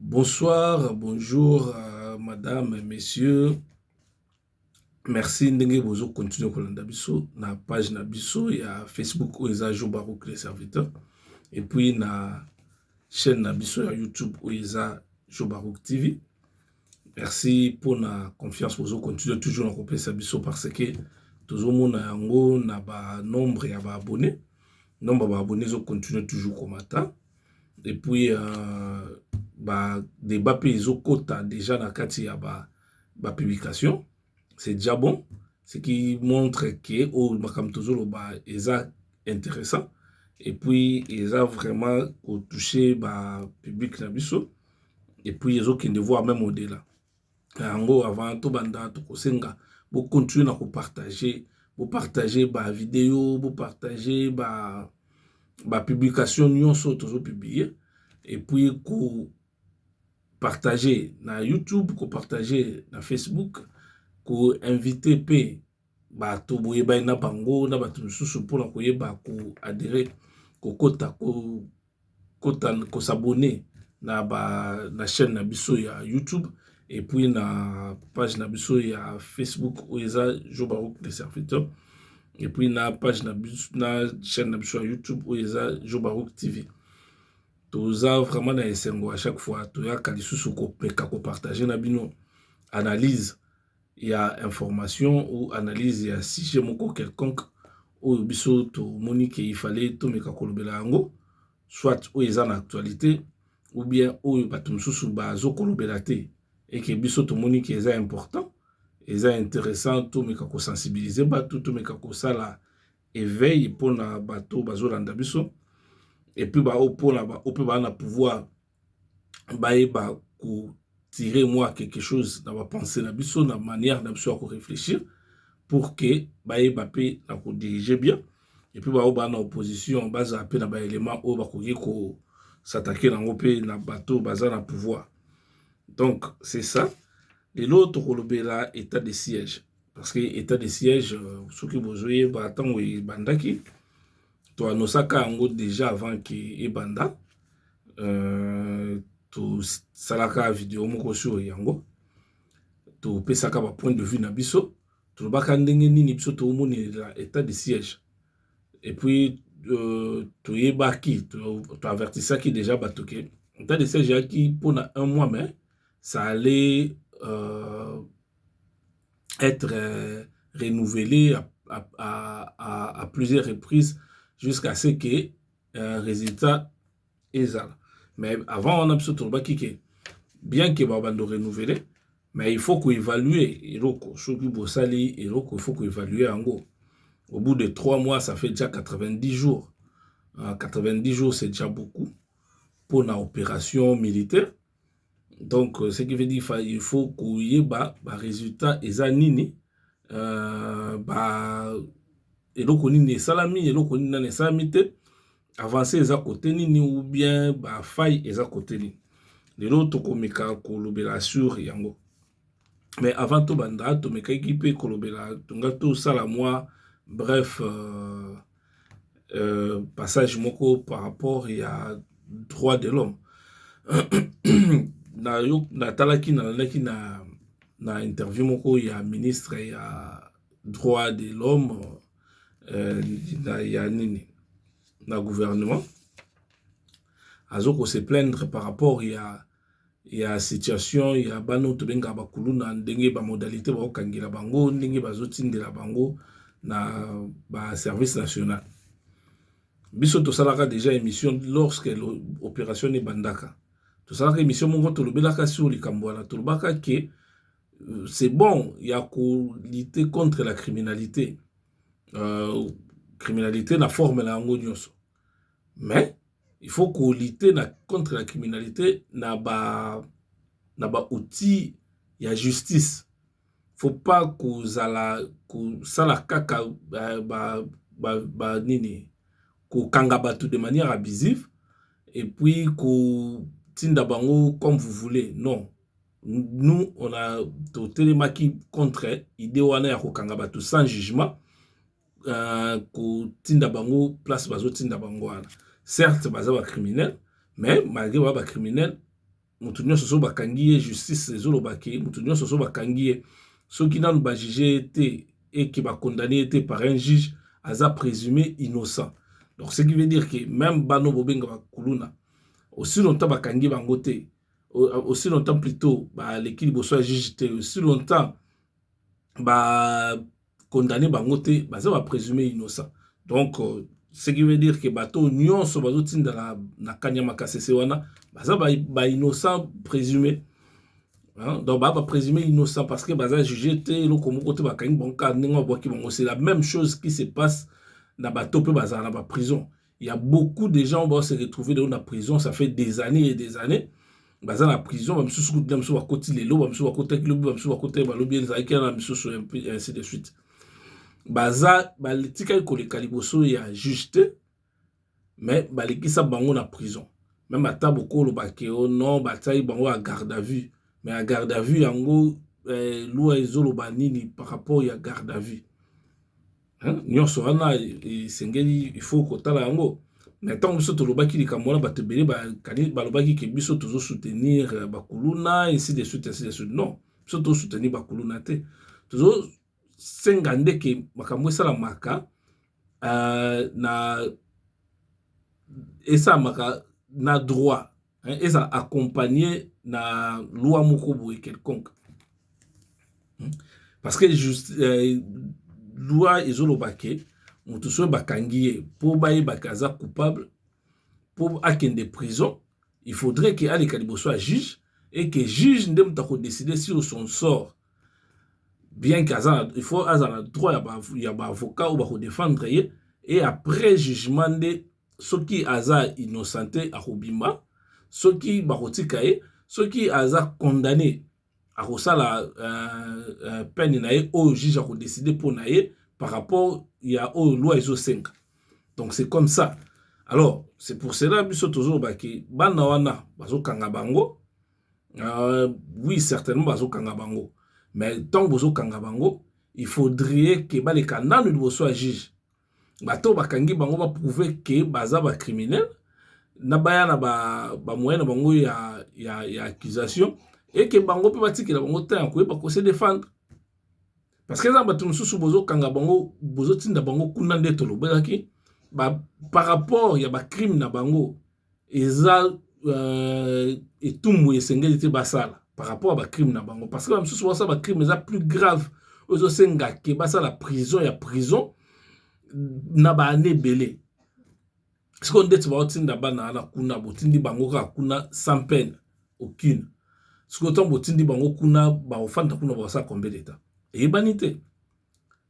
Bonsoir, bonjour, madame, messieurs. Merci ndenge bozo continuer kolanda biso na page na biso ya Facebook où eza Jo Barouk les serviteurs et puis na chaîne na biso ya YouTube où eza Jo Barouk TV. Merci pour la confiance bozo continuer toujours na kopesa biso parce que toujours mona yango na ba nombre ya ba abonnés. Nombre ba abonnés zo continuer toujours comme matin. Et puis bah débat peso kota déjà na kati ya ba publication. C'est déjà bon, ce qui montre que au makam tozolo ba eza intéressant et puis eza vraiment au toucher ba public na biso et puis ils ont qui de voir même au-delà. Ango avant to banda to kosenga bo continuer na ko partager ba vidéo, bo partager ba publication nyonso tozo publier et puis ko partager na YouTube, ko partager na Facebook, ko inviter pe ba to boye ba na bango na ba tumususu pour na koyeba ko adhérer ko kota ko s'abonner na na chaîne na biso ya YouTube et puis na page na biso ya Facebook où eza Jo Barouk les serviteurs et puis na page na chaîne na biso ya YouTube où eza Jo Barouk TV. Toza vraiment na esengo à chaque fois to ya kalisusu ko peka ko partager na bino analyse ya information ou analyse ya sujet moko quelconque ou biso to monique il fallait to meka kolobela yango soit ou eza na actualité ou bien ou batumsusu bazo kolobela te et que biso to monique eza important eza intéressant to meka ko sensibiliser bato to meka ko sala éveil pour na bato bazo landa biso et puis ba pour na ba peut ba na pouvoir ba ko tirer moi quelque chose dans ma pensée na biso na manière na biso à réfléchir pour que ba pe na ko diriger bien et puis ba na opposition baza pe na ba élément o ba ko s'attaquer na ngopé na bateau baza na pouvoir. Donc c'est ça. Et l'autre kolobela état de siège parce que état de siège ce que vous voyez ba tango e bandaki to anosaka ngo déjà avant que e banda to salaka vidéo moko sur yango to pesaka ba point de vue na biso to baka ndenge nini biso to moni la état de siège et puis to yebaki to avertissaki déjà batoke état de siège qui pour un mois mais ça allait être renouvelé à plusieurs reprises jusqu'à ce que résultat ezala. Mais avant, on a besoin de que bien que Babando renouvelé, mais il faut qu'on évalue il faut qu'on évalue en gros. Au bout de 3 mois, ça fait déjà 90 jours. 90 jours, c'est déjà beaucoup pour une opération militaire. Donc, ce qui veut dire qu'il faut qu'on y ait un résultat ezanini. Et donc, on est salami, et donc on est salamité. Avancer les à côté ni ou bien bah faille les à côté ni de l'autre komeka kolobela sur yango mais avant tout banda to meka équipe kolobela tunga to sala moi bref passage moko par rapport à droit de l'homme na talaki na interview moko ya ministre ya droit de l'homme ya nini na gouvernement azoko se plaindre par rapport ya situation ya bano to benga bakulu na ndenge ba modalité ba okangela bango ndenge bazotindela bango na ba service national biso to salaka déjà émission lorsque l'opération est bandaka to salaka émission mongo to lobelaka sur likambo na to lobaka que c'est bon il y a ko lutter contre la criminalité criminalité na forme la ngo nyonso. Mais il faut qu'on lutte contre la criminalité na ba outil ya justice. Faut pas qu'on sala kaka nini ko kanga batu de manière abusive et puis ko tinda bango comme vous voulez. Non. Nous on a totelemaki contre idée wana ya ko kanga batu sans jugement. Ko tinda bango place bazo tinda bango wana. Certes, baza ba criminel, mais malgré ba criminel, mutu nyonso so bakangi ye justice ezolobaki mutu nyonso so bakangi ye soki nanu bajuge te et qui va condamner été par un juge aza présumé innocent. Donc ce qui veut dire que même bano bobenga bakuluna aussi longtemps bakangi bango te aussi longtemps plutôt l'équilibre soit juge te aussi longtemps ba condamné bango te baza ba présumé innocent. Donc ce qui veut dire que bato nyonso bazo tinda na kanyama kasese wana baza ba innocent présumé. Hein? Donc, bah, présumé innocent parce que bah, jugé c'est la même chose qui se passe dans la prison. Il y a beaucoup de gens qui vont se retrouver dans la prison, ça fait des années et des années. Dans la prison, ainsi de suite. Il y a juste, mais il y a la prison. Même à Taboko, non, il y a garde à vue. Mais à garde à vue, yango, loi ezoloba nini par rapport à garde à vue. Nyonso wana sengeli il faut kotala yango. Mais tant biso tolobaki likamona batebele balobaki ke biso tozo soutenir bakuluna ainsi de suite ainsi de suite. Non, biso tozo soutenir bakuluna te. Tozo sengande ke makambo esala maka na esa maka na droit. Et ça accompagné na loi moko quelconque. Parce que juste loi ezolobake mutu so bakangiye pour baye bakaza coupable pour akende prison, il faudrait que Ali Kalibo soit juge et que juge ndem ta ko décider sur son sort. Bien qu'azan il faut azan droit ya ba avocat ou ba défendre et après jugement de soki aza innocenté a Robimba ceux qui barotika ceux qui aza condamné à la peine nae au juge a décidé pour nae par rapport il y a au loi ISO 5. Donc c'est comme ça. Alors c'est pour cela biso toujours baki bana wana bazo kanga bango oui certainement bazo kanga bango mais tant bazo kanga bango il faudrait que ba les canaux ne soit juge bato bakangi bango ba prouver que baza ba criminel nabaya na ba moyen na bango ya accusation et que bango peut batiki la bango temps ko ba se défendre parce que ça bato mususu bozo kanga bango bozo tinda bango kuna ndeto lobelaki ba par rapport ya ba crime na bango eza et tout mo esengeli te basala par rapport à ba crime na bango parce que ba mususu ba crime eza plus grave ozo senga ke basala prison ya prison na ba ane belé. Ce qu'on dit, c'est que kuna botindi bango kuna sans peine aucune. Ce qu'on botindi bango kuna ba ofanta kuna ba sa combien d'état. Et banité.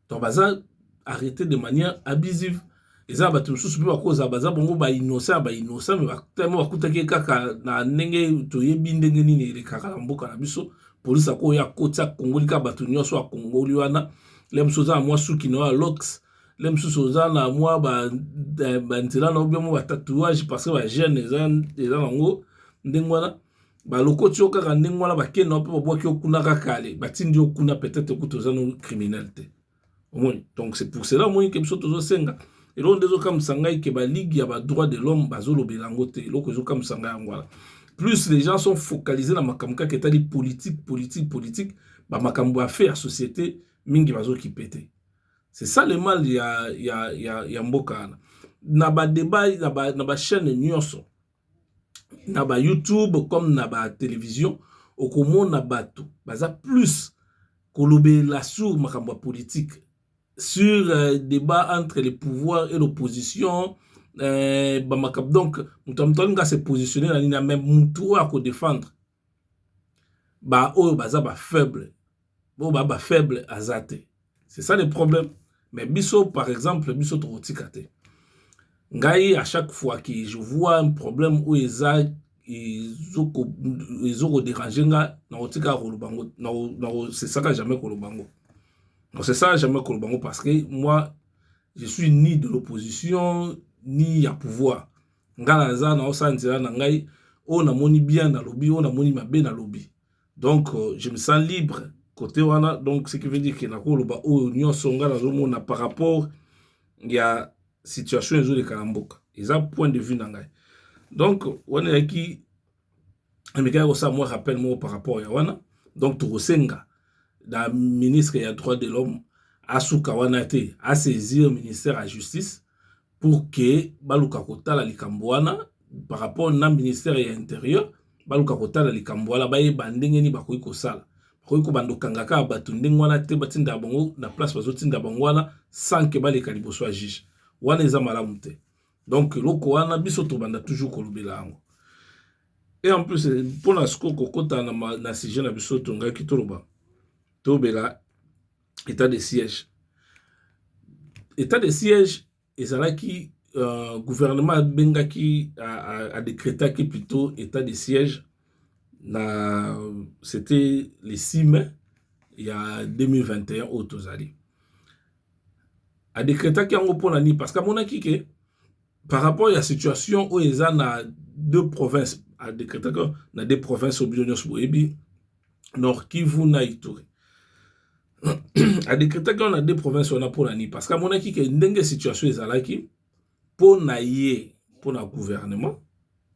Donc baza arrêter de manière abusive. Et ça ba tout sous ba cause baza bango ba innocent mais ba tellement bakuta ke kaka na ndenge to yebi ndenge nini le kaka mboka na biso police ko ya kota kongolika batu nyonso a kongoli wana lem soza moi sou qui no lox les msusoza na moi ba ntela na obia mo ba tatouage parce que ba jeune eza nango ndengwana ba lokoti okaka ndengwana ba kena pe ba boki okuna kakale ba tindi okuna peut-être okutoza no criminalité omoni. Donc c'est pour cela moi que biso tozo senga et l'on dezo comme sangai ke ba ligue ya ba droit de l'homme bazolo belango te loko zo comme sangai ngwala. Plus les gens sont focalisés na makamka ke tali politique ba makambo a faire société mingi bazo ki pété. C'est ça le mal ya mboka na ba débat na ba chaîne nyonso na ba YouTube comme na ba télévision okomona bato baza plus kolobela sur makambo politique sur débat entre les pouvoirs et l'opposition ba makambo donc mutamtolinga se positionner na nina même mutu a ko défendre ba o baza ba faible ba faible azate. C'est ça le problème. Mais biso, par exemple, biso trotikate. Ngai, à chaque fois que je vois un problème où ils ont dérangé, c'est ça que jamais kolobango. C'est ça jamais kolobango parce que moi, je suis ni de l'opposition, ni à pouvoir. Ngalaza na osantira na ngai, on a moni bien dans lobby, on a moni mabe dans lobby. Donc, je me sens libre. Côté wana, donc ce qui veut dire que na koloba o nyonso ngala zomona par rapport ya situation ezo de kalamboka. Ils ont point de vue nangai. Donc wana yaki Mais ça, moi, rappelle-moi par rapport à Yawana. Donc, Togosenga, le ministre des droits de l'homme, Asuka Wanate, a saisi le ministère de la Justice pour que Baluka Kota la Likambouana, par rapport au ministère de l'Intérieur, Baluka Kota la Likambouana, baye bandengeni bakoyi kosala. Bakoyi ko bando kangaka batu ndengwana te batinda bango na place bazotinda bangwana sans que baleka liboso ya juge. Wana eza malamu te. Donc loko wana biso to banda toujours kolobela yango. Et en plus, pour la kokota na sujet na biso tonga ki toloba. Tobela état de siège. État de siège ezalaki gouvernement bengaki a décrété qui plutôt état de siège c'était le 6 mai il y a 2021 au Tozali. A décrété qui en pour nani parce que monaki que par rapport à la situation où ils ont deux provinces a décrété que na deux provinces au Bionyos Boebi Nord Kivu na Ituri. A décrété qu'on a deux provinces on a pour nani parce que monaki que ndenge situation ezalaki pour naïe pour le gouvernement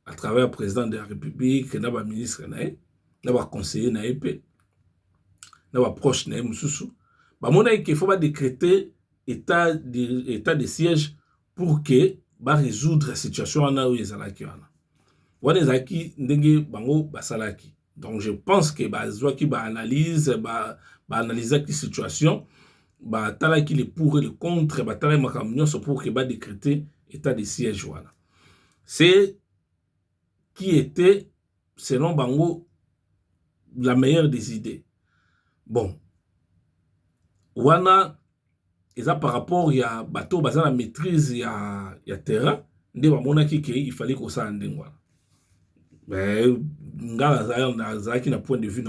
à travers le président de la République, le ministre, le conseiller, le proche, il faut décréter état de siège pour que résoudre la situation où ils sont. Donc je pense que analyse la situation, les pour et les contre, pour que décréter état de siège. C'est qui était, selon Bango, la meilleure des idées. Bon. Wana, par rapport à bateau, la maîtrise, il y a terrain, il fallait qu'on s'en ende. Mais, na point de vue,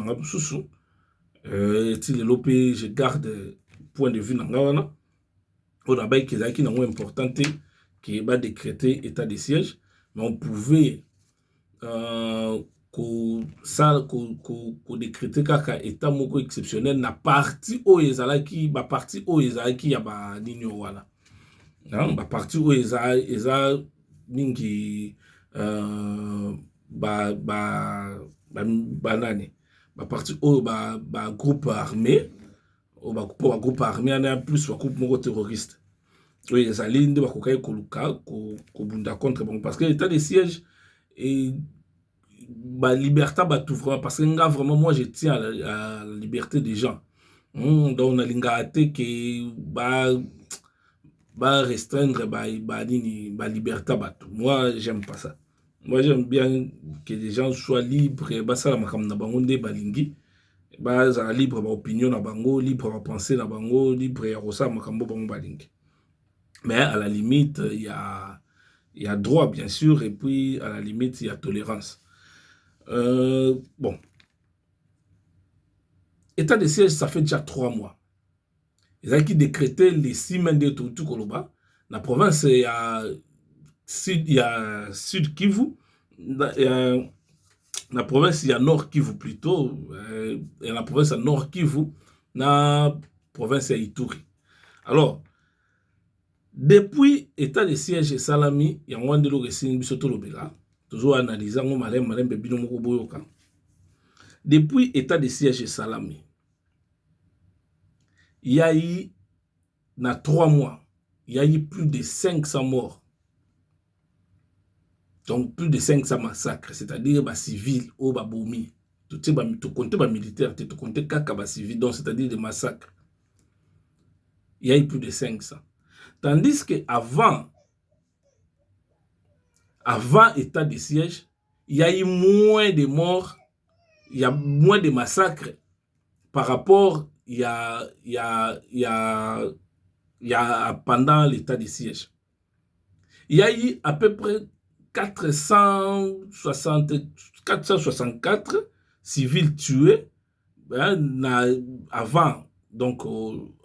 je garde point de vue, on a qui est important, qui est décrété état de siège, mais on pouvait décréter kaka état moko exceptionnel na partie o ezalaki ba partie o ezalaki ya ba nini wana ba partie o eza ningi nani ba partie o ba groupe armé o ba groupe armé na plus ba groupe moko terroriste o ezali nde ba kokai koluka ko bunda contre bon parce que état de siège et liberté tout vraiment parce que vraiment moi je tiens à la liberté des gens donc on a l'ingate que restreindre liberté moi j'aime pas ça. Moi j'aime bien que les gens soient libres ça la makam na bango nde balingi za libre ba opinion na bango libre ba penser na bango libre ya rosa makambo bango balingi mais à la limite il y a droit bien sûr et puis à la limite il y a tolérance. Bon. État de siège, ça fait déjà 3 mois. Ils ont décrété les 6 mains de tout Koloba. La province, il y a Sud Kivu. La province, il y a Nord Kivu plutôt. Et la province, il y a Nord Kivu. La province, il y a Ituri. Alors, depuis état de siège et Salami, il y a un de l'Oresin Bisoto Lobela. Toujours analysant depuis état de siège et Salami, il y a eu, dans 3 mois, il y a eu plus de 500 morts. Donc plus de 500 massacres, c'est-à-dire les civils ou les boumi. Tout compte les militaires, tout compte les civils, donc c'est-à-dire des massacres. Il y a eu plus de 500. Tandis que avant état de siège, il y a eu moins de morts, il y a moins de massacres par rapport il y a pendant l'état de siège. Il y a eu à peu près 464 civils tués avant, donc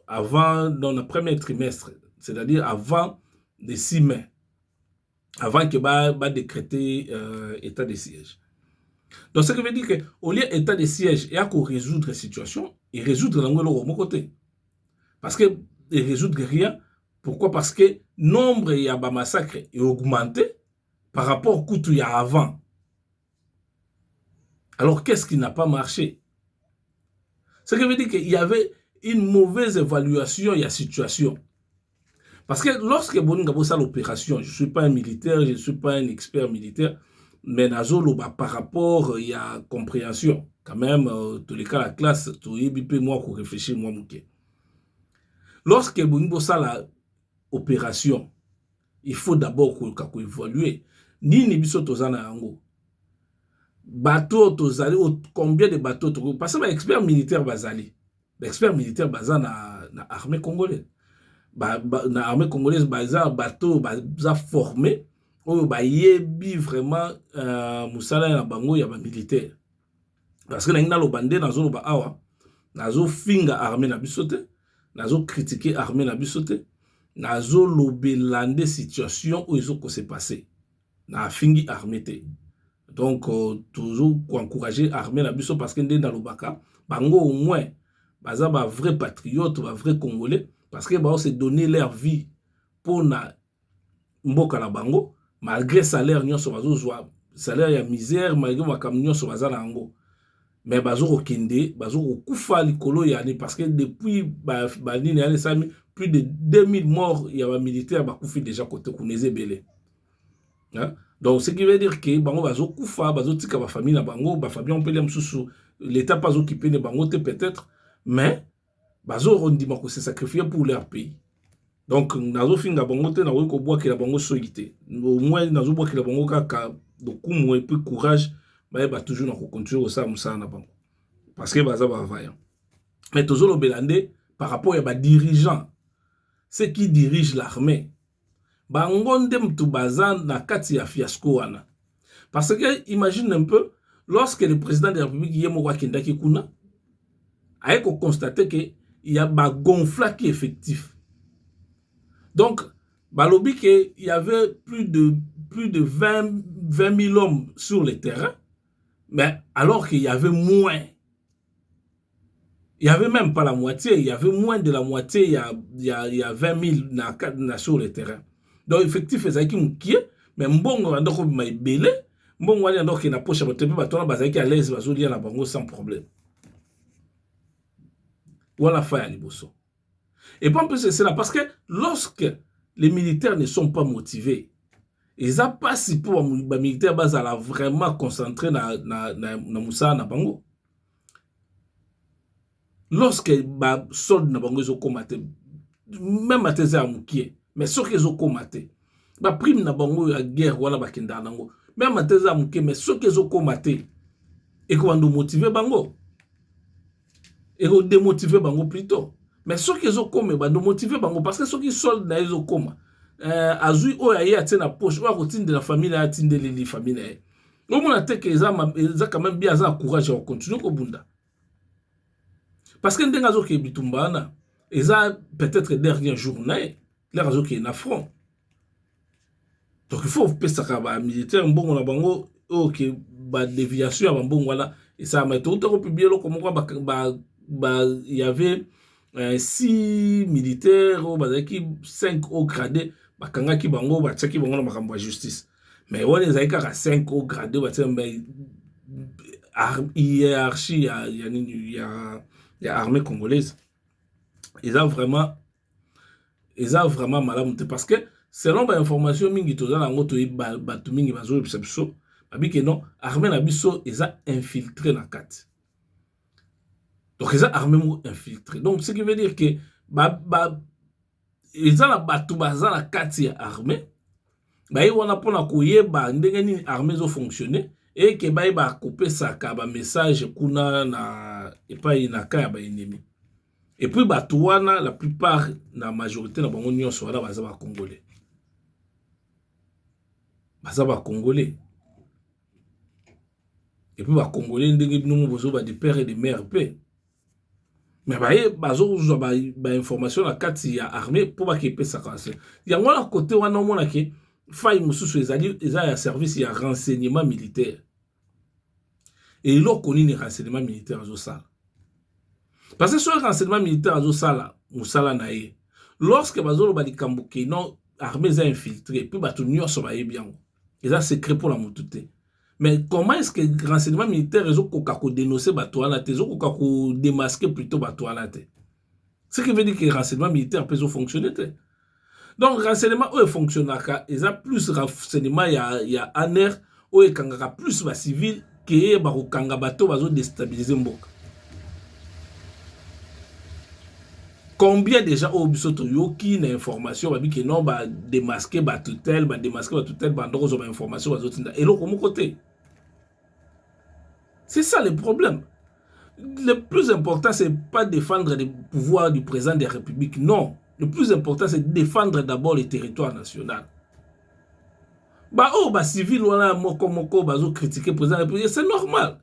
avant dans le premier trimestre, c'est-à-dire avant le 6 mai. Avant que décréter état de siège. Donc, ça veut dire qu'au lieu d'état de siège, il y a qu'à résoudre la situation et résoudre l'angle côté. Parce que ne résoudre rien. Pourquoi? Parce que le nombre de massacres est augmenté par rapport au coût qu'il y a avant. Alors, qu'est-ce qui n'a pas marché? Ce qui veut dire qu'il y avait une mauvaise évaluation de la situation. Parce que lorsque Boninga bossa l'opération, je ne suis pas un militaire, je ne suis pas un expert militaire, mais nazolo par rapport il y a compréhension. Quand même, tous les cas, la classe, tout est moi pour réfléchir, moi, mouké. Lorsque Boninga bossa l'opération, il faut d'abord qu'on évalue. Ni ni biso tozana yango. Bateau tozali, combien de bateaux tozali? Parce que l'expert militaire bazali. L'expert militaire bazali na armée congolaise. Na armée congolaise bazali bateau bazali formé. Oyo ba yebi vraiment musala na bango ya ba militaire. Parce que na lobande nazo loba awa nazo finga armée na bisote, nazo critiquer armée na bisote, nazo lobelande situation où ils ont se passé. Na fingi armée te. Donc toujours encourager armée na biso parce que ndé na lobaka bango au moins baza ba vrai patriote, ba vrai congolais parce que ba se donner leur vie pour na mboka na bango malgré salaire nyonso bazo zwa salaire ya misère malgré makam nyonso baza na ngo. Mais bazo kokende bazo kokufa likolo yani parce que depuis ba nini ya sami plus de 2000 morts ya ba militaires ba kufi déjà côté kuneze belé. Hein? Donc ce qui veut dire que bango bazo kufa bazo tika ba famille na bango ba famille on peut les msusu l'état pas occupé de bango peut-être mais bazo rondima ko se sacrifier pour leur pays. Donc nazo finga bango te na ko bois que la bango soyité au moins nazo bois que la bango ka dokumu et puis courage ba toujours na ko continuer au ça musana na bango parce que baza ba vaillant. Mais toujours le belande par rapport à ba dirigeants ceux qui dirigent l'armée bangonde mtu bazan na kati ya fiasco wana. Parce que imagine un peu lorsque le président de la République yemo wa kendaki kuna a constaté que il y a ba gonflaki effectif. Donc balobi que il y avait plus de 20 000 hommes sur le terrain, mais alors qu'il y avait moins. Il n'y avait même pas la moitié, il y avait moins de la moitié, il y a 20 000 sur le terrain. Donc, effectif, c'est ça qui me kie, mais mbongo andoko maibele, mbongo wali andoko na poche batepe batona bazaki à l'aise bazoli na bango sans problème. Voilà fa ya liboso. Et pas en plus c'est là parce que lorsque les militaires ne sont pas motivés, ils a pas si pour les militaires bazala vraiment concentré na musala na bango. Lorsque ba solde na bango zo komate même ateze amukie mais ce qu'ils ont combattu ba prime na bango ya guerre wala bakenda nango même ateze amukie mais ce qu'ils ont combattu et ko ando motiver bango et ko démotiver bango plutôt mais ce qu'ils ont comme ba ndo motiver bango parce que ceux qui solde na ils ont comme azui o ya ya tena poche wa kotinde la famille ya tinde les famille au moins te que ça quand même bien ça courage à continuer ko bunda parce que ndenga zo ke bitumbana et ça peut-être dernier journée les razo qui est na front. Donc il faut penser que ba militaire mbongo na bango OK ba déviation ba mbongo wala et ça mais tout au publier lo comme quoi il y avait 6 militaires au bazaki 5 au gradé ba kanga ki bango ba tsaki bango na makambo ya justice. Mais on les a ka 5 au gradé ba tsamba hiérarchie il y a armée congolaise. Ils ont vraiment malade parce que selon ba information mingi toza na ngoto batu mingi bazo biso babi que non armée na biso eza infiltré na kati. Donc eza armée mo infiltré. Donc ce qui veut dire que eza na batu baza na kati ya armée ba yi wana pona koyeba ndenge nini armée zo fonctionner et que ba couper ça ka ba message kuna na epai na ka ba ennemi. Et puis batouana la plupart la majorité na bango nyonso wala baza ba congolais. Baza ba congolais. Et puis ba congolais ndenge bino bozo ba de père et de mère pe. Mais bazo ba information na kati ya armée pour ba kepe ça kanse. Ya ngona côté wana mona ke fay mususu ezali ya service ya renseignement militaire. Et il a connu les renseignements militaires au sala. Parce que sur le renseignement militaire au sala, musala nae. Lorsque bazolo ba non armée a infiltré, puis batu nyonso ba bien. Et ça secret pour la mutute. Mais comment est-ce que le renseignement militaire est dénoncer Batouana, démasquer plutôt Batouana? Ce qui veut dire que le renseignement militaire peut fonctionner. Donc, le renseignement fonctionne, il y a plus de renseignement, il y a un air, où il y a plus de civils qui sont déstabilisés. Combien déjà au bisoto qui n'a information que non ba démasquer ba tutelle bandoro information et l'autre mon côté. C'est ça le problème. Le plus important c'est pas défendre les pouvoirs du président de la République, non. Le plus important c'est défendre d'abord le territoire national. Bah oh bah civil voilà moko bazo critiquer président de la République, c'est normal.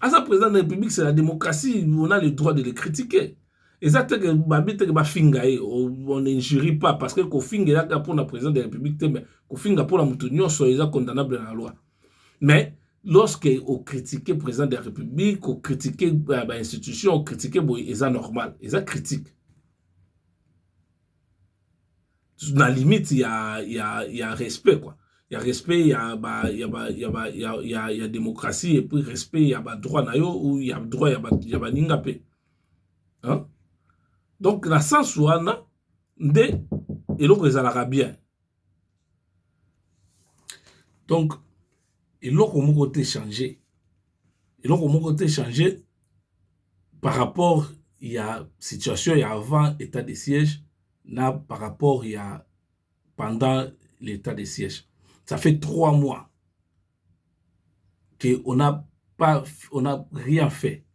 À ça président de la République c'est la démocratie, on a le droit de le critiquer. Et ça, on n'injurie pas parce que Kofinga est pour la présidente de la République, mais Kofinga pour la moutonnion, soit condamnable dans la loi. Mais lorsque on critique le président de la République, on critique l'institution, on critique, c'est normal, c'est critique. Dans la limite, il y a respect, quoi. Il y a respect, il y a démocratie, et puis respect, il y a droit, ou il y a droit, il y a ningapé. Hein? Donc, la sens ouana, et l'autre est bien. Donc, et l'autre côté changé. Et l'autre côté changé par rapport, il y a situation, il y a avant l'état de siège, là, par rapport, il y a pendant l'état de siège. Ça fait 3 mois qu'on n'a rien fait.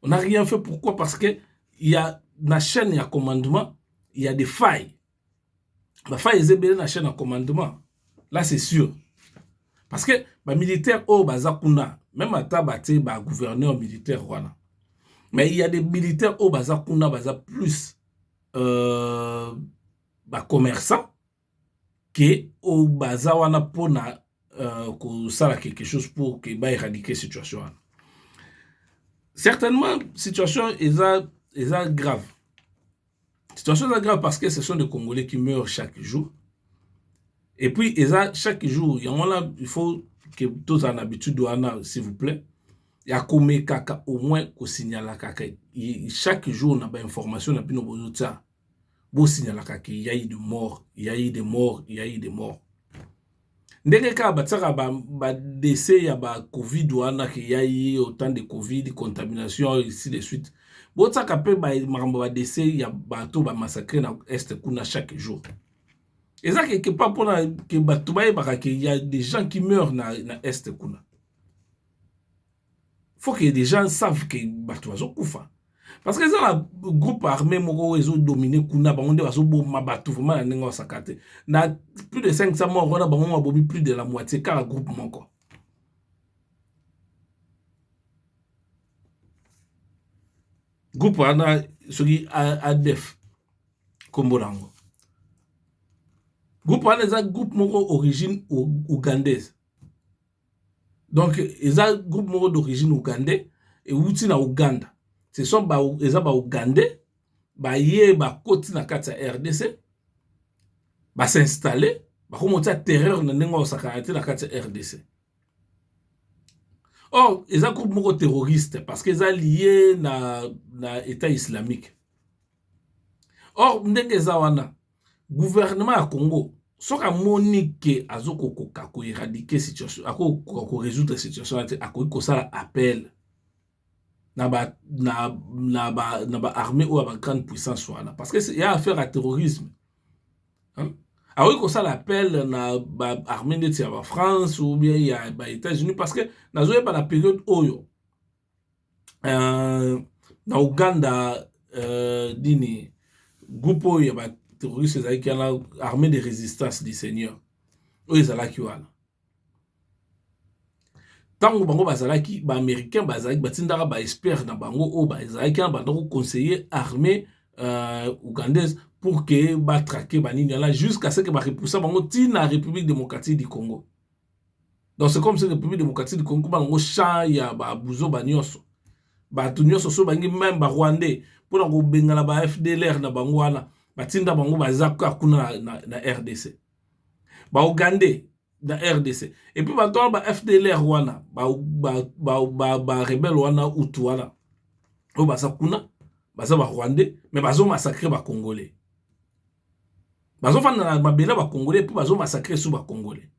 On n'a rien fait, pourquoi? Parce que il y a la chaîne, il y a commandement, il y a des failles. La faille est dans la chaîne de commandement. Là, c'est sûr. Parce que les militaires, même à Tabate, gouverneur militaire, mais il y a des militaires au Bazakuna, plus commerçants qui au Bazawana pour quelque chose pour éradiquer la situation. Certainement, la situation est grave. La situation est grave parce que ce sont des Congolais qui meurent chaque jour. Et puis, chaque jour, il faut que tous en habitude, s'il vous plaît, il y a au moins qu'on signale chaque jour, on a des informations, on a des informations. Bon signal qu'il y a eu des morts, il y a eu des morts, il y a eu des morts. Ndenge ka batsaka ba décès ya ba Covid wana qu'il y a eu autant de Covid, contamination ici de suite. Botsaka pe ba décès ya bato ba massacrer na est kuna chaque jour. Et ça quelque part pour que bato ba qu'il y a des gens qui meurent na est kuna. Faut que les gens savent que bato bazo kufa. Parce que ça le groupe armé moko ezo dominé kuna bango bazo boma bato vraiment na nengo sakate. Na plus de 500 morts on a bango bobi plus de la moitié car le groupe moko. Groupe ana soki ADF kombolango. Groupe ana za groupe moko origine ougandaise. Donc eza groupe moko d'origine ougandais et outi na Ouganda. Ce sont les Ougandais qui na kati ya RDC s'installer comme un terreur na nengo sakarate na kati ya RDC. Or les groupe moko terroriste parce qu'ils sont liés na état islamique. Or ndenge za wana gouvernement ya Congo soka monique azoko koka ko éradiquer situation ko résoudre situation ko sala appel na ba armée ou à grande puissance voilà parce que il y a affaire à terrorisme. Hein? Alors il ça l'appel na ba armée de la France ou bien il y a ba États-Unis parce que na zoé pas la période oyo na Ouganda dini groupe oyo ba terroristes qui a l'armée de résistance du Seigneur oyo ezalaki wana. Tango bango bazalaki ba américain bazalaki batindaka ba expert na bango o bazalaki na bandoko conseiller armée ougandaise pour que ba traquer banini là jusqu'à ce que ba repousser bango tina République démocratique du Congo. Donc c'est comme si la République démocratique du Congo bango cha ya ba buzo banyoso ba tunyoso so bangi même ba rwandais pour na go bengala ba FDLR na bango wana batinda bango bazaka kuna na RDC. Ba ougandais dans RDC. Et puis maintenant ba FDLR wana ba rebelle wana utu wana. O ba sakuna, ba sa ba Rwandais, mais bazo massacrer ba Congolais. Bazo fana na mabela ba Congolais puis bazo massacrer sous ba Congolais.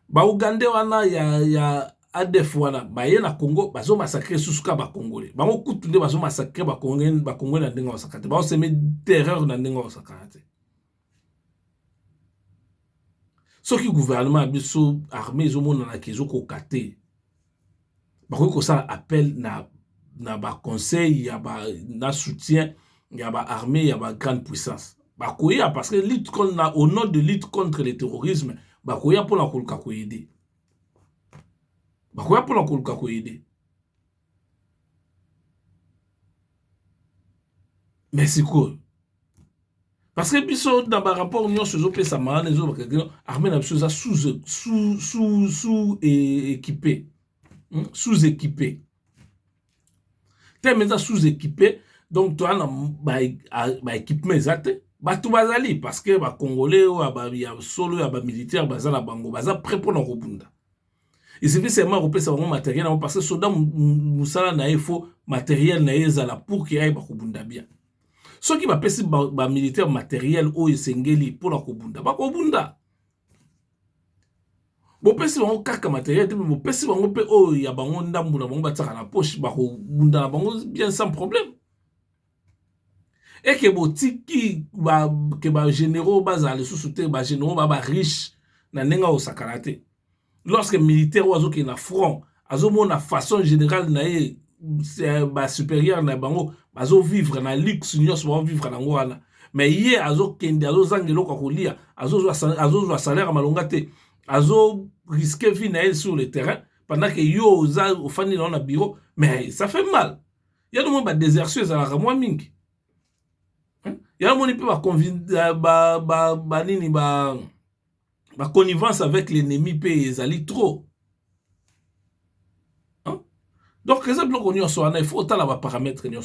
Ba Ougandais wana ya ADF wana ba ye na Congo bazo massacrer sous ka ba Congolais. Ba ngo kutu nde bazo massacrer ba Congolais na ndenga wasakate. Ba seme terreur na ndenga wasakate. Ce qui gouvernement biso armée zo mona na kezo ko kate. Ba ko ça appel na ba conseil ya ba na soutien ya ba armée ya ba grande puissance. Ba koya parce que lutte contre au nom de lutte contre le terrorisme, ba koya pour la kolka ko aider. Ba koya pour la kolka ko aider. Mais c'est quoi? Parce que biso dans ba rapport union se zo pesa ma les autres armée na biso sous équipé. Sous-équipé. Tellement sous-équipé, donc toi na équipement exact, tout bazali parce que ba Congolais ou ya solo ya ba militaire bazala bango baza prêt pour na robunda. Il suffit seulement repérer ça matériel parce que soda musala na il matériel na ezala pour qu'il aille ba robunda bien. Ce qui va passer ba militaire matériel ou esengeli pour la robunda, ba robunda. Bo pesi bango kaka matériel te bo pesi bango pe o ya bango ndambu na bango bataka na poche ba ko bunda na bango bien sans problème. Et que bo tiki que ba généraux bazali sous-souté ba généraux ba riche na nenga o sakalate. Lorsque militaire oazo ki na front azo mona façon générale na ye ba supérieur na bango bazo vivre na luxe nyos ba vivre na ngwana. Mais ye azo kende azo zangelo ko kolia azo zo salaire malonga te. Azo risquer vie na sur le terrain pendant que yo au fani dans le bureau, mais ça fait mal. Il y a des gens qui désertieux à la moins mingi. Il y a des gens qui connivence avec l'ennemi pays ali trop. Donc exemple il faut autant la paramètres il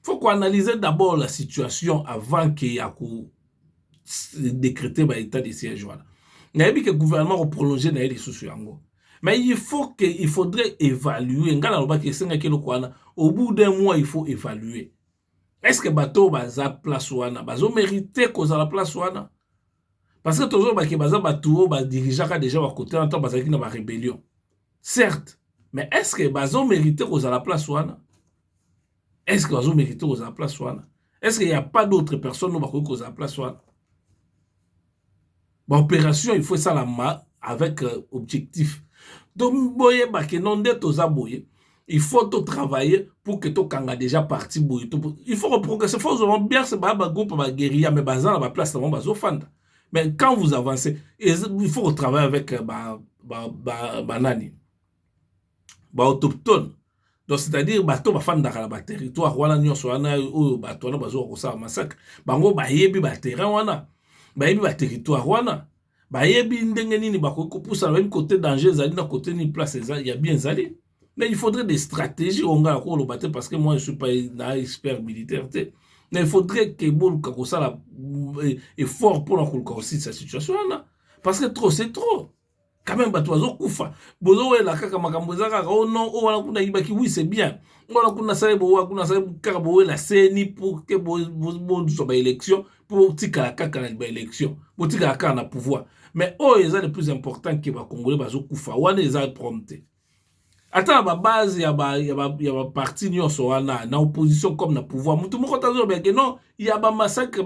faut qu'on analyse d'abord la situation avant qu'il y a décréter l'état de siège voilà. Il y a que le gouvernement a prolongé les sous mais il faudrait évaluer. Au bout d'un mois, il faut évaluer. Est-ce que bateau baza place wana bazo mérité cause à la place wana? Parce que toujours baza bateau ba dirigeant déjà à côté en temps baza qui na ba rébellion. Certes, mais est-ce que bazo mérité cause à la place wana? Est-ce que bazo mérité cause à la place wana? Est-ce qu'il n'y a pas d'autres personnes qui ba cause à la place wana? Opération, il faut ça la avec objectif. Donc, il faut tout travailler pour que tout kanga déjà parti. Il faut progresser. Il faut bien se battre groupe guérilla, mais bazan la place mais quand vous avancez, il faut travailler avec banani, autochtone. Donc c'est-à-dire bato bafanda kala ba territoire wana nyonso wana o bato wana bazo ko sa massacre. Bango ba yebi ba terrain wana. Bayebi ba territoire wana bayebi ndenge nini bakoko poussa même côté danger zali na côté ni place il y a bien zali mais il faudrait des stratégies on va ko lo battre parce que moi je suis pas un expert militaire mais il faudrait que bon kako ça la effort pour la aussi cette situation là parce que trop c'est trop quand même bato azo kufa bozo wela kaka makambo zaka oh non oh wana kuna ibaki oui c'est bien wana kuna saebo kuna saebo kaka bo wela seni pour que bon so ba élection pour tika kaka na ba élection pour tika kaka na pouvoir mais oh ils ont le plus important que ba congolais bazo kufa wana ils ont prompté attends ba base ya ba parti nyonso wana na opposition comme na pouvoir mutu moko tazo ba que non il y a ba massacre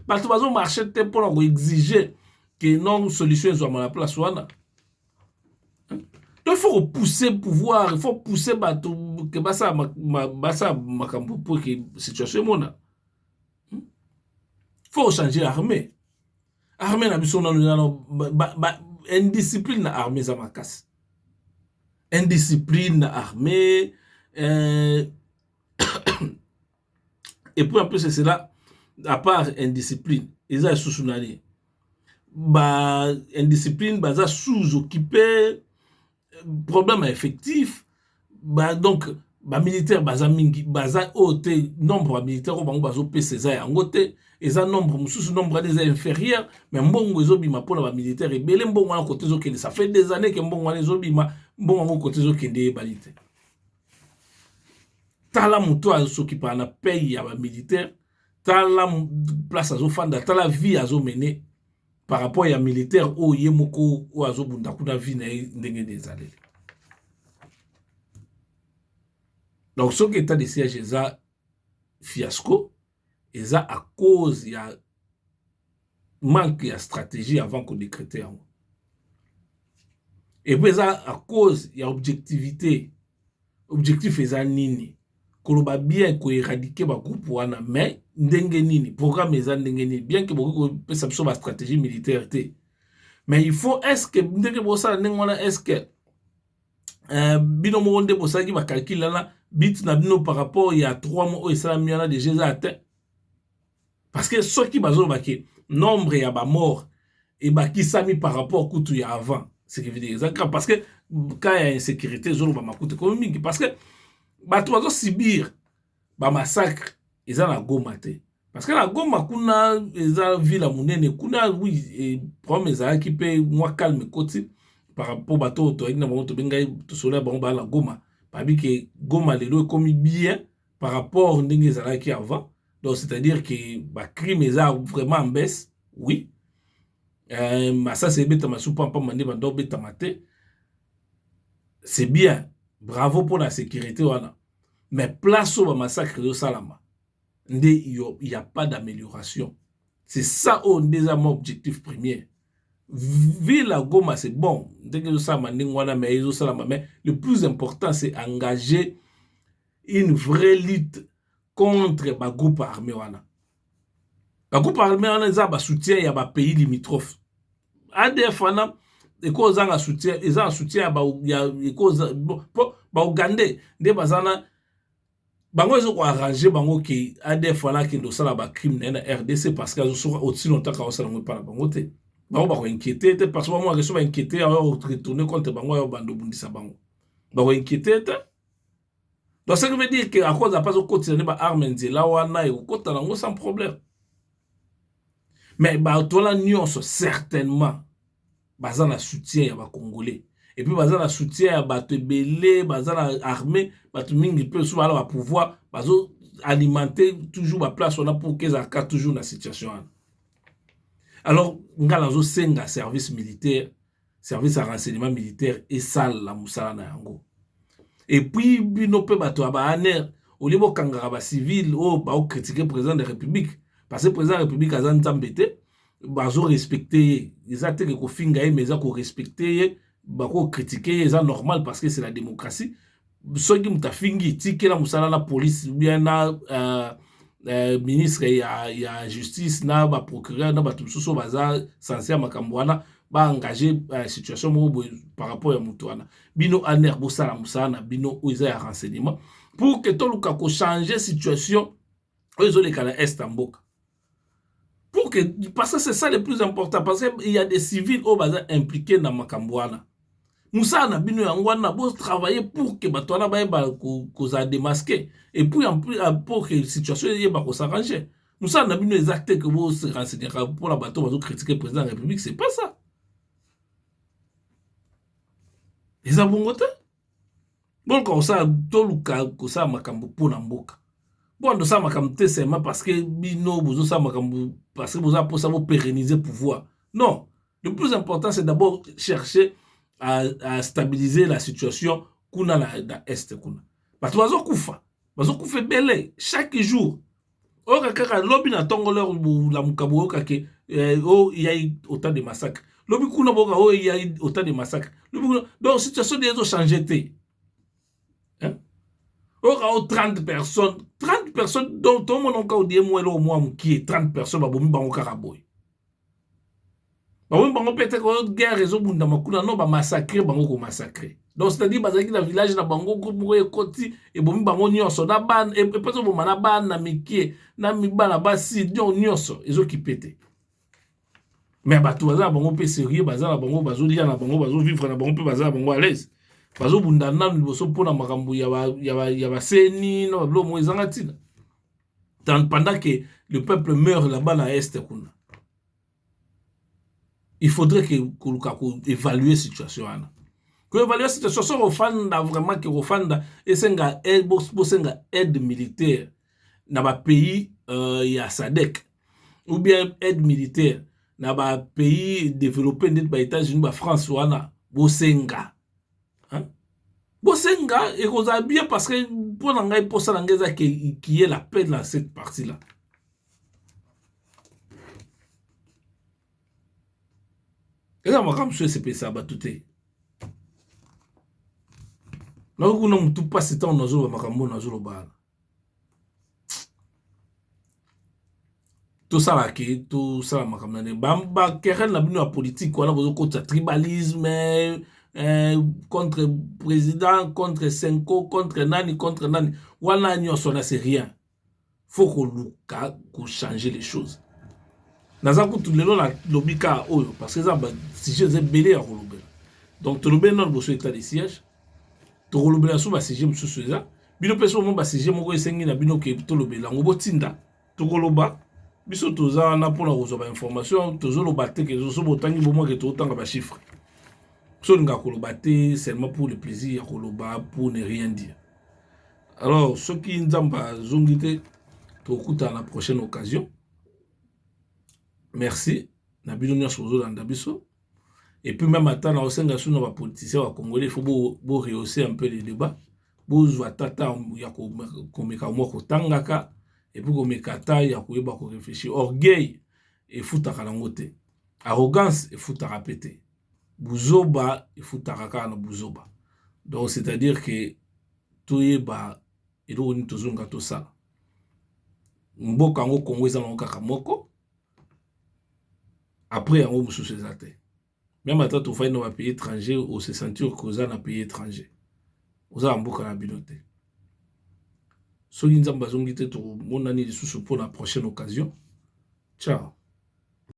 bato bazo marcher te pour exiger que non solution soit à la place wana. Donc il faut repousser le pouvoir, il faut pousser bato que basa makambo pour que situation mona. Il faut changer l'armée. Armée na biso indiscipline na armée za makas. Indiscipline na armée et puis en plus c'est cela à part indiscipline, ils ont sous-sunali. Indiscipline, sous-occupé, problème effectif, donc ba militaire baza mingi baza ote nombre ba militaire bango bazo pesa ya ngote eza nombre mususu nombre des inférieur mais mbongo ezobima pona ba militaire ebele mbongo wana côté zo kende ça fait des années que mbongo wana ezobima mbongo ngo côté zo kende balite tala muto azokipa na paye ya ba militaire tala place azofanda tala vie azomene par rapport ya militaire o yemoko o azobunda kuna vie na ndenge des années. Donc, ce qui est de siège, c'est un fiasco, et ça à cause il y a manque de stratégie avant qu'on décrète. Et puis, ça à cause il y a objectivité. Objectif est nini. Qu'on va bien qu'on éradiquer le groupe wana, mais ndenge nini. Programme est ndenge nini. Bien que beaucoup peut s'absorber la stratégie militaire. Mais il faut, est-ce que ndenge bossa wana est-ce que bino monde bossa qui va calculer là bit na bino par rapport il y a 3 mois et ça miana déjà atteint parce que ceux qui bazo baki nombre ya ba mort et baki sami par rapport kutu ya avant c'est que veut dire parce que quand il y a insécurité zolo ba makuta comme mingi parce que ba to bazo subir ba massacre eza na Goma te parce que la Goma kuna eza ville munene kuna oui problème eza qui peut moi calme côté par rapport bato to ina ba to benga to sola ba la Goma parce que Goma lelo comme bien par rapport ndenge zalaki avant donc c'est-à-dire que ba crime eza vraiment en baisse oui mais ça c'est beta masupa pas mande bando beta maté c'est bien bravo pour la sécurité wana mais place au massacre de Salama il y a pas d'amélioration c'est ça on déjà mon objectif premier. Ville à Goma, c'est bon. Mais le plus important, c'est engager une vraie lutte contre les groupes armés. Les groupes armés, ils ont un soutien à des pays limitrophes. ADF, ils ont un soutien à Ougandais. Ils ont arrangé que ADF qui ont un crime dans la RDC parce qu'ils sont au-dessus de l'autre. Ba ko inquiéter parce que moi je suis inquiété à retourner contre bango ya bando bundisa bango ba ko inquiéter donc ça veut dire que à cause de pas continuer ba armes là wana et kota nango sans problème mais ba to la nuance certainement baza na soutien ya ba congolais et puis baza na soutien ya ba tebele baza na armée ba tout mingi peut soit alors pouvoir bazo alimenter toujours ba place on a pour que ça toujours la situation. Alors, ngalazo senga service militaire, service à renseignement militaire et sale la musala na yango. Et puis bino pe bato ba aner au libo kangara ba civil o ba o critiquer président de la République parce que président de la République a nzambete ba zo respecter les actes que ko finga e mais ko respecter ba ko critiquer c'est normal parce que c'est la démocratie. Ceux qui muta fingi tiki la musala la police bien na ministre ya justice na ba procureur na ba tususo baza censé makambwana ba engager situation mo par rapport à mutuana bino aner bosala musana bino oiza ya renseignement pour que tout luka ko changer situation oizo le kala estamboka pour que parce que c'est ça le plus important parce que il y a des civils au baza impliqués dans makambwana musana bino yangwana bo travailler pour que batwana ba ko za démasquer et puis en plus pour que la situation yeba ko s'arranger musana bino les actes que vous se renseigner pour la bateau bazo critiquer le président de la République c'est pas ça les abongote bon quand ça toluka ko ça makambo pona mboka bon ndo ça makambo te seulement parce que bino bozo ça makambo parce que bozo pour ça vous pérenniser pouvoir non le plus important c'est d'abord chercher à stabiliser la situation kuna na est kuna bato bazokufa belé chaque jour oka kaka lobi na tongoleur la mukabo oka ke oh il y a autant de massacres lobi kuna boka oh il y a autant de massacres donc situation des autres changer té hein oka 30 personnes dont tout le monde encore dit moi le moi qui est 30 personnes ba bomi bango karaboy ba bango peut-être que guerre réseau bunda makuna non ba massacrer bango ko massacrer donc c'est-à-dire bazaki na village na bango groupe ko koti et bomi bango nyonso na ban et peut-être bo mana ban na mikie na mibala basi nyonso ezo kipete mais bato baza bango pe sérieux baza na bango bazo lia na bango bazo vivre na bango pe baza bango à l'aise bazo bunda nanu liboso mpona makambo ya baseni na babilo mo ezanga ntina pendant que le peuple meurt là-bas na est kuna. Il faudrait que évaluer la situation. Que évaluer la situation, refanda vraiment que refanda et senga aide militaire dans ba pays ya SADC ou bien aide militaire dans ba pays développés des États-Unis, ba France wana bosenga. Hein? Bosenga et qu'on a bien parce que pour l'anglais pour ça l'anglais qui est la paix dans cette partie là. Et là, je suis CPC à Batouté. Là, on a tout pas ce temps dans le Makambo, dans le Bal. Tout ça là, tout ça là, Makambo. Bamba, querelle n'a pas politique, quoi. Là, vous avez tribalisme, contre président, contre Senko, contre Nani, contre Nani. Voilà, c'est rien. Faut qu'on change les choses. Naza kutu lelo la lobika oyo parce que ça si je les belé à relobela donc to lobela non boso état de siège to relobela so ba siège mususu eza bino peso mo ba siège moko esengi na bino ke to lobela ngo botinda to koloba biso toza na pona ko ba information to zo loba te ke zo botangi bo mo ke to tanga ba chiffre so nga koloba te seulement pour le plaisir ya koloba pour ne rien dire. Alors ceux qui nzamba zongite to kuta la prochaine occasion. Merci. Et puis même à temps, on sait que nos politiciens congolais, il faut rehausser un peu les débats. Et puis réfléchir. Orgueil et fout à kalangote. Arrogance et fout à répéter. Bouzoba et fout à raka na bouzoba. Donc c'est-à-dire que tout est bas et donc on est toujours tout ça. Mboka ngo Congo za ngaka moko. Après, on va se faire. Même à tu fais dans un pays étranger ou se sentir que vous avez un pays étranger. Vous avez un beau canabinoté. Si vous avez besoin de mon année pour la prochaine occasion. Ciao.